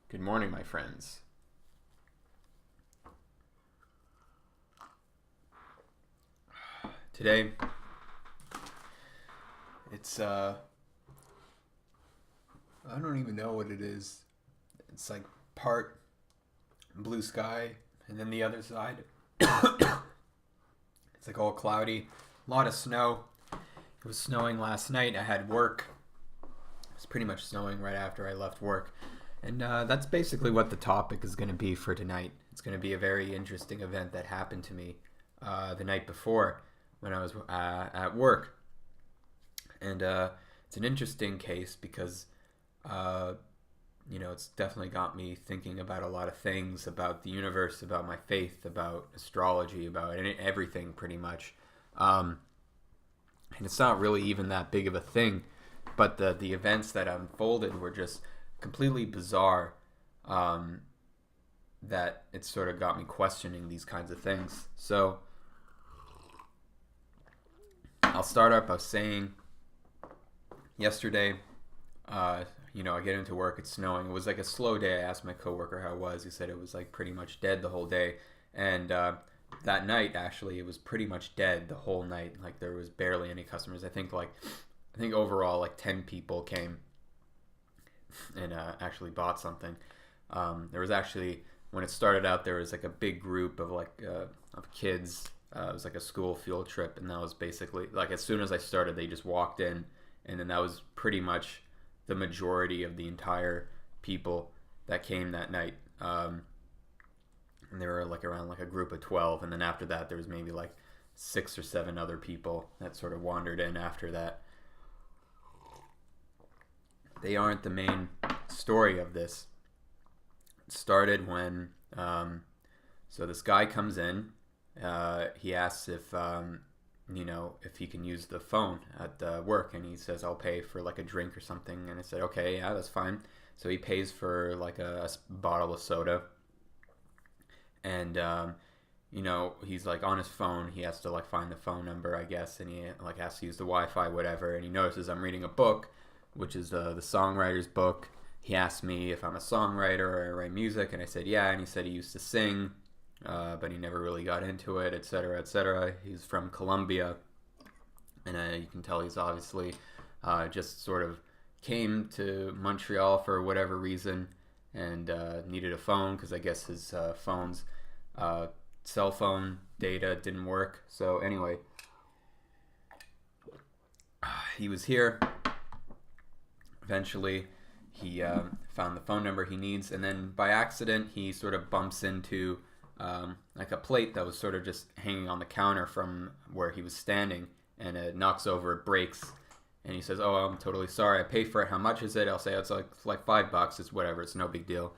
Good morning, my friends. Today, it's I don't even know what it is. It's like part blue sky, and then the other side, it's like all cloudy. A lot of snow. It was snowing last night. I had work. It was pretty much snowing right after I left work. And that's basically what the topic is going to be for tonight. It's going to be a very interesting event that happened to me the night before when I was at work. And it's an interesting case because, it's definitely got me thinking about a lot of things, about the universe, about my faith, about astrology, about everything pretty much. And it's not really even that big of a thing, but the events that unfolded were just completely bizarre, that it sort of got me questioning these kinds of things. So I'll start up by saying yesterday, I get into work, it's snowing. It was like a slow day. I asked my coworker how it was. He said it was like pretty much dead the whole day. And that night, actually, it was pretty much dead the whole night. Like there was barely any customers. I think overall like 10 people came and actually bought something. There was actually, when it started out, there was like a big group of of kids. It was like a school field trip, and that was basically like as soon as I started, they just walked in, and then that was pretty much the majority of the entire people that came that night. And there were like around like a group of 12, and then after that, there was maybe like 6 or 7 other people that sort of wandered in after that. They aren't the main story of this. It started when, so this guy comes in. He asks if he can use the phone at work, and he says, I'll pay for like a drink or something. And I said, okay, yeah, that's fine. So he pays for like a bottle of soda. And, he's like on his phone. He has to like find the phone number, I guess. And he like has to use the Wi-Fi, whatever. And he notices I'm reading a book, which is the songwriter's book. He asked me if I'm a songwriter or I write music. And I said, yeah. And he said he used to sing, but he never really got into it, etc., etc. He's from Colombia. And you can tell he's obviously just sort of came to Montreal for whatever reason and needed a phone because I guess his phone's cell phone data didn't work. So anyway, he was here. Eventually, he found the phone number he needs, and then by accident, he sort of bumps into like a plate that was sort of just hanging on the counter from where he was standing, and it knocks over, it breaks, and he says, "Oh, I'm totally sorry. I paid for it. How much is it?" I'll say it's like $5. It's whatever. It's no big deal.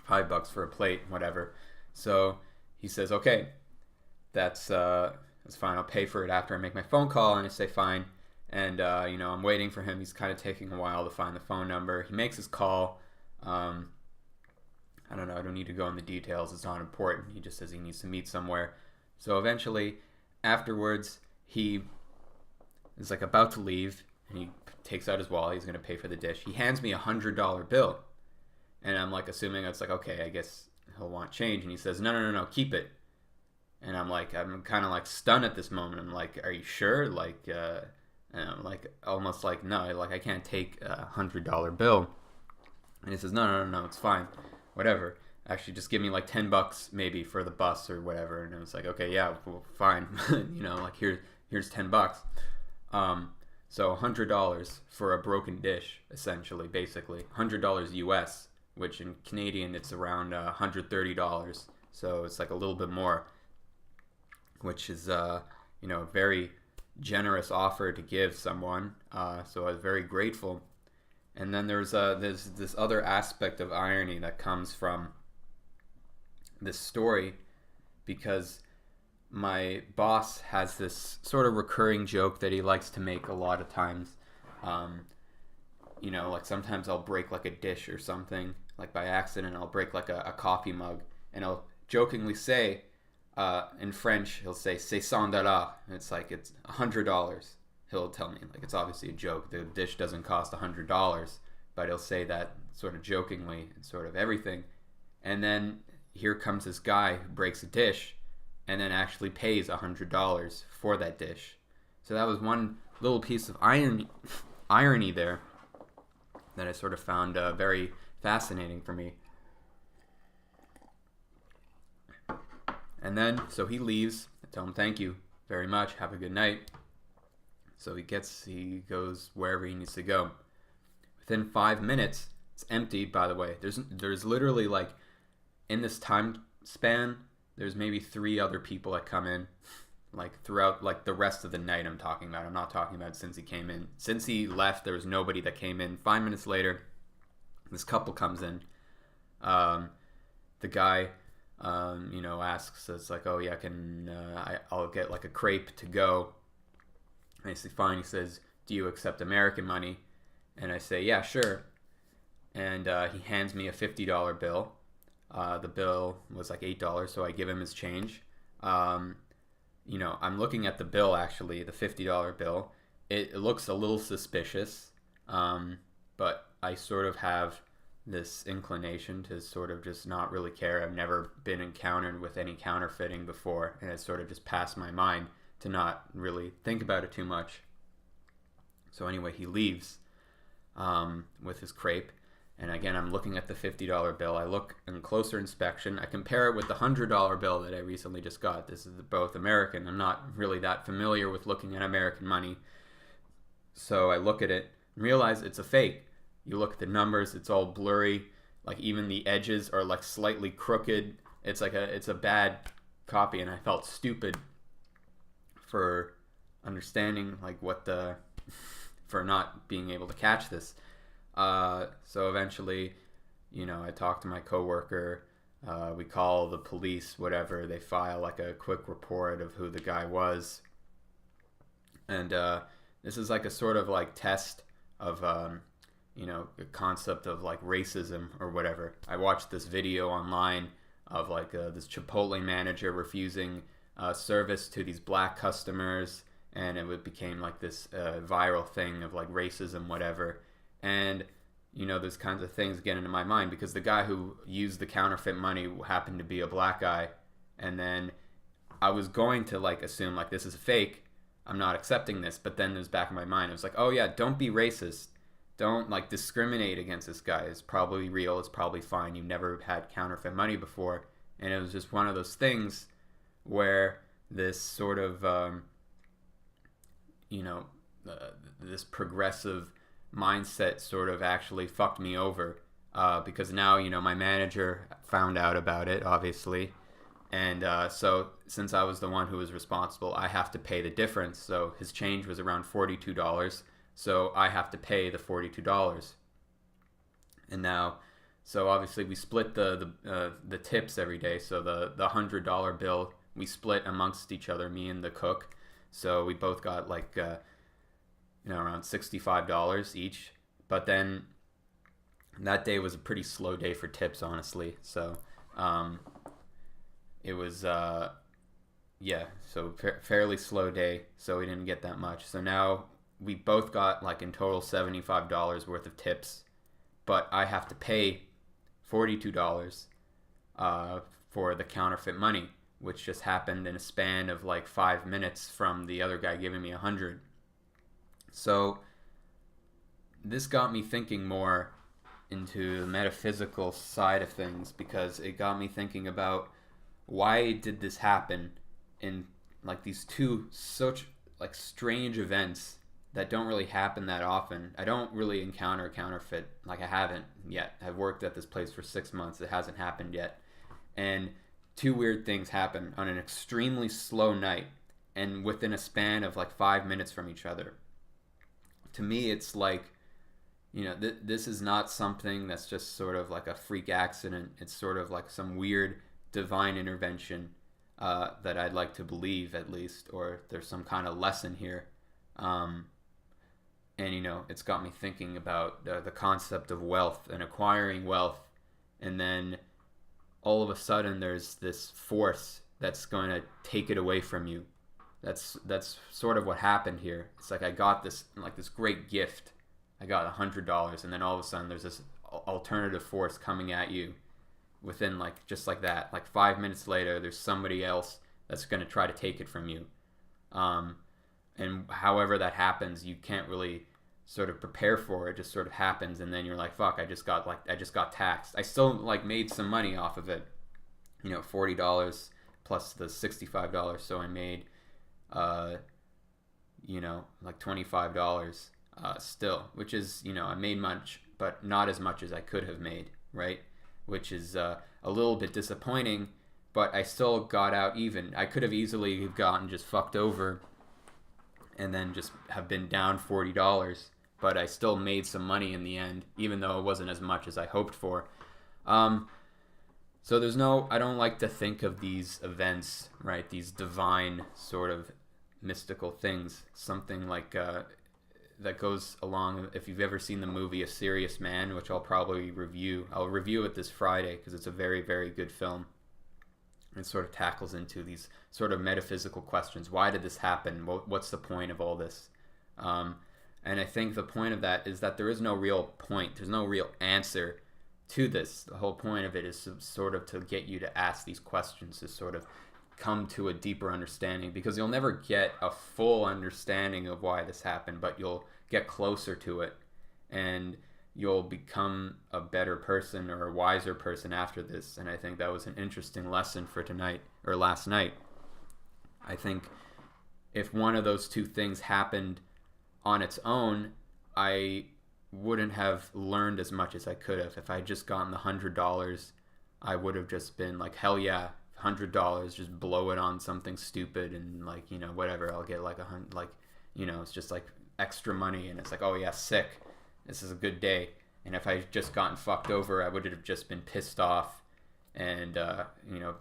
$5 for a plate, whatever. So he says, "Okay, that's fine. I'll pay for it after I make my phone call." And I say, "Fine." And I'm waiting for him. He's kind of taking a while to find the phone number. He makes his call. I don't know. I don't need to go into the details. It's not important. He just says he needs to meet somewhere. So eventually, afterwards, he is like about to leave, and he takes out his wallet. He's going to pay for the dish. He hands me $100 bill, and I'm like assuming it's like, okay, I guess he'll want change. And he says, no, keep it. And I'm kind of like stunned at this moment. I'm like, are you sure? Like, and I'm like almost like, no, like I can't take a $100 bill. And he says, no, it's fine, whatever. Actually, just give me like $10 maybe for the bus or whatever. And it was like, okay, yeah, well, fine. Like here's $10. So $100 for a broken dish, essentially, basically $100 US, which in Canadian it's around $130. So it's like a little bit more, which is a very generous offer to give someone. So I was very grateful. And then there's this other aspect of irony that comes from this story, because my boss has this sort of recurring joke that he likes to make a lot of times. Like sometimes I'll break like a dish or something, like by accident. I'll break like a coffee mug, and I'll jokingly say, in French, he'll say "c'est $100." It's like it's $100. He'll tell me like it's obviously a joke. The dish doesn't cost $100, but he'll say that sort of jokingly and sort of everything. And then here comes this guy who breaks a dish and then actually pays $100 for that dish. So that was one little piece of irony there that I sort of found very fascinating for me. And then, so he leaves. I tell him, thank you very much. Have a good night. So he goes wherever he needs to go. Within 5 minutes, it's empty, by the way. There's literally, like, in this time span, there's maybe 3 other people that come in, like, throughout, like, the rest of the night I'm talking about. I'm not talking about since he came in. Since he left, there was nobody that came in. 5 minutes later, this couple comes in. The guy, asks us, like, oh, yeah, I'll get, like, a crepe to go. And I say, fine. He says, do you accept American money? And I say, yeah, sure. And he hands me a $50 bill. The bill was like $8, so I give him his change. I'm looking at the bill, actually, the $50 bill. It looks a little suspicious, but I sort of have this inclination to sort of just not really care. I've never been encountered with any counterfeiting before, and it sort of just passed my mind to not really think about it too much. So anyway, he leaves with his crepe. And again, I'm looking at the $50 bill. I look in closer inspection. I compare it with the $100 bill that I recently just got. This is both American. I'm not really that familiar with looking at American money. So I look at it and realize it's a fake. You look at the numbers, it's all blurry. Like, even the edges are like slightly crooked. It's a bad copy, and I felt stupid for understanding for not being able to catch this. So eventually, I talk to my coworker. We call the police, whatever. They file like a quick report of who the guy was. And this is like a sort of like test of, the concept of like racism or whatever. I watched this video online of like this Chipotle manager refusing service to these black customers, and it became like this viral thing of like racism, whatever. And those kinds of things get into my mind because the guy who used the counterfeit money happened to be a black guy. And then I was going to like assume like this is fake, I'm not accepting this. But then there's back in my mind, it was like, oh yeah, don't be racist, don't like discriminate against this guy. It's probably real, it's probably fine, you've never had counterfeit money before. And it was just one of those things where this sort of this progressive mindset sort of actually fucked me over, because now my manager found out about it, obviously, and so since I was the one who was responsible, I have to pay the difference. So his change was around $42, so I have to pay the $42. And now, so obviously we split the tips every day. So the $100 bill we split amongst each other, me and the cook. So we both got like around $65 each. But then that day was a pretty slow day for tips, honestly. So it was fairly slow day. So we didn't get that much. So now we both got like in total $75 worth of tips, but I have to pay $42 for the counterfeit money, which just happened in a span of like 5 minutes from the other guy giving me 100. So this got me thinking more into the metaphysical side of things, because it got me thinking about why did this happen in like these two such like strange events that don't really happen that often. I don't really encounter counterfeit, like I haven't yet. I've worked at this place for 6 months. It hasn't happened yet. And two weird things happen on an extremely slow night and within a span of like 5 minutes from each other. To me, it's like, this is not something that's just sort of like a freak accident. It's sort of like some weird divine intervention that I'd like to believe, at least, or there's some kind of lesson here. And it's got me thinking about the concept of wealth and acquiring wealth, and then all of a sudden there's this force that's going to take it away from you. That's sort of what happened here. It's like I got this great gift. I got $100, and then all of a sudden there's this alternative force coming at you within like just like that. Like 5 minutes later, there's somebody else that's going to try to take it from you. And however that happens, you can't really sort of prepare for it. It just sort of happens, and then you're like, fuck, I just got taxed. I still like made some money off of it, $40 plus the $65, so I made like $25 still, which is, I made much, but not as much as I could have made, right? Which is a little bit disappointing, but I still got out even. I could have easily gotten just fucked over and then just have been down $40, but I still made some money in the end, even though it wasn't as much as I hoped for. So I don't like to think of these events, right, these divine sort of mystical things, something like that goes along. If you've ever seen the movie A Serious Man, which I'll probably review, I'll review it this Friday because it's a very, very good film. It sort of tackles into these sort of metaphysical questions. Why did this happen? What's the point of all this? And I think the point of that is that there is no real point. There's no real answer to this. The whole point of it is sort of to get you to ask these questions, to sort of come to a deeper understanding, because you'll never get a full understanding of why this happened, but you'll get closer to it, and you'll become a better person or a wiser person after this. And I think that was an interesting lesson for tonight, or last night. I think if one of those two things happened on its own, I wouldn't have learned as much as I could have. If I had just gotten the $100, I would have just been like, hell yeah, $100, just blow it on something stupid, and like, whatever, I'll get like it's just like extra money, and it's like, oh yeah, sick, this is a good day. And if I just gotten fucked over, I would have just been pissed off and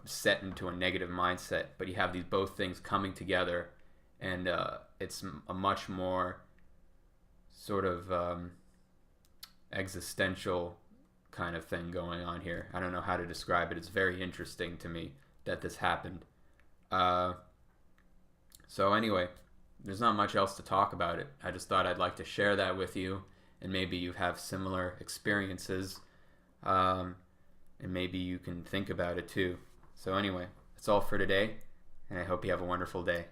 set into a negative mindset. But you have these both things coming together, and it's a much more sort of existential kind of thing going on here. I don't know how to describe it. It's very interesting to me that this happened. So anyway, there's not much else to talk about it. I just thought I'd like to share that with you, and maybe you have similar experiences, and maybe you can think about it too. So anyway, that's all for today, and I hope you have a wonderful day.